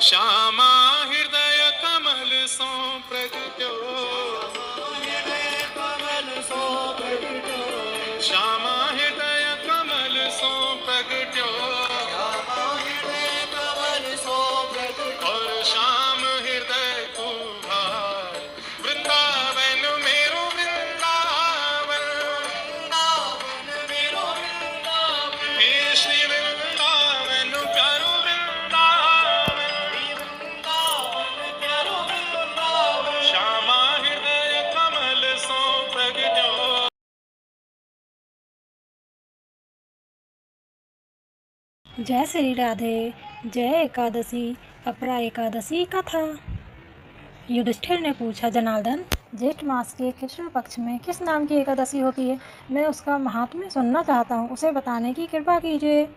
श्यामा हृदय कमल सो प्रगट्यो, श्यामा हृदय कमल सो प्रगट्यो, और श्याम हृदय को भार वृंदावन मेरो वृंदावन, हे श्री वृंदावन प्यारो वृंदावन, श्यामा हृदय कमल सो प्रगट्यो। जय श्री राधे। जय एकादशी अपरा एकादशी कथा। युधिष्ठिर ने पूछा, जनार्दन, ज्येष्ठ मास के कृष्ण पक्ष में किस नाम की एकादशी होती है? मैं उसका महात्म्य सुनना चाहता हूँ, उसे बताने की कृपा कीजिए।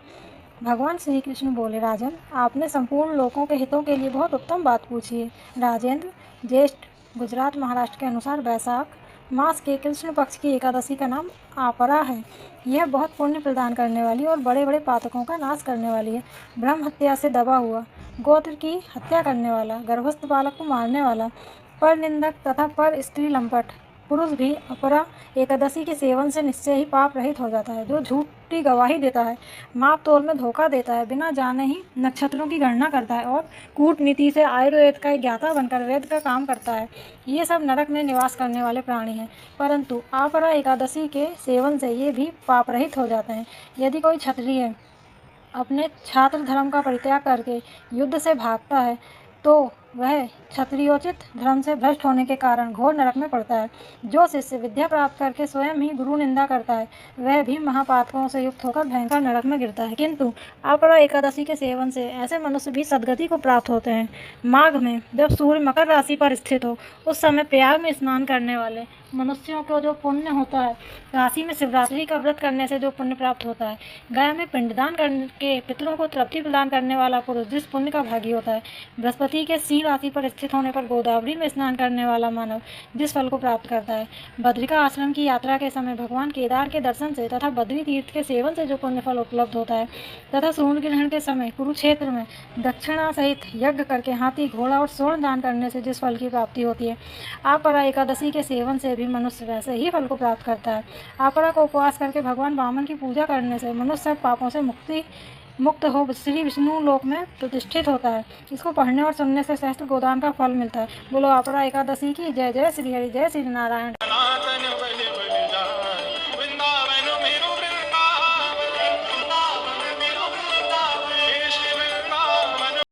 भगवान श्री कृष्ण बोले, राजन, आपने संपूर्ण लोगों के हितों के लिए बहुत उत्तम बात पूछी है। राजेंद्र, ज्येष्ठ गुजरात महाराष्ट्र के अनुसार वैशाख मास के कृष्ण पक्ष की एकादशी का नाम आपरा है। यह बहुत पुण्य प्रदान करने वाली और बड़े बड़े पातकों का नाश करने वाली है। ब्रह्म हत्या से दबा हुआ, गोत्र की हत्या करने वाला, गर्भस्थ बालक को मारने वाला, पर निंदक तथा पर स्त्री लंपट पुरुष भी अपरा एकादशी के सेवन से निश्चय ही पाप रहित हो जाता है। जो झूठी गवाही देता है, माप तोल में धोखा देता है, बिना जाने ही नक्षत्रों की गणना करता है और कूटनीति से आयुर्वेद का ज्ञाता बनकर वेद का काम करता है, ये सब नरक में निवास करने वाले प्राणी हैं। परंतु अपरा एकादशी के सेवन से ये भी पाप रहित हो जाते हैं। यदि कोई क्षत्रिय अपने छात्र धर्म का परित्याग करके युद्ध से भागता है तो वह क्षत्रियोचित धर्म से भ्रष्ट होने के कारण घोर नरक में पड़ता है। जो शिष्य विद्या प्राप्त करके स्वयं ही गुरु निंदा करता है, वह भी महापातकों से युक्त होकर भयंकर नरक में गिरता है। किंतु अपरा एकादशी के सेवन से ऐसे मनुष्य भी सद्गति को प्राप्त होते हैं। माघ में जब सूर्य मकर राशि पर स्थित हो, उस समय प्रयाग में स्नान करने वाले मनुष्यों को जो पुण्य होता है, राशि में शिवरात्रि का व्रत करने से जो पुण्य प्राप्त होता है, गया में पिंडदान करके पितरों को तृप्ति प्रदान करने वाला पुरुष जिस पुण्य का भागी होता है, बृहस्पति के सिंह राशि पर स्थित होने पर गोदावरी में स्नान करने वाला मानव जिस फल को प्राप्त करता है, बद्रिका आश्रम की यात्रा के समय भगवान केदार के दर्शन से तथा बद्री तीर्थ के सेवन से जो पुण्य फल उपलब्ध होता है, तथा सूर्य ग्रहण के समय कुरुक्षेत्र में दक्षिणा सहित यज्ञ करके हाथी, घोड़ा और स्वर्ण दान करने से जिस फल की प्राप्ति होती है, अपरा एकादशी के सेवन से भी मनुष्य वैसे ही फल को प्राप्त करता है। अपरा को उपवास करके भगवान वामन की पूजा करने से मनुष्य सब पापों से मुक्त हो श्री विष्णु लोक में प्रतिष्ठित होता है। इसको पढ़ने और सुनने से सहस्त्र गोदान का फल मिलता है। बोलो अपरा एकादशी की जय। जय श्री हरि, जय श्री नारायण।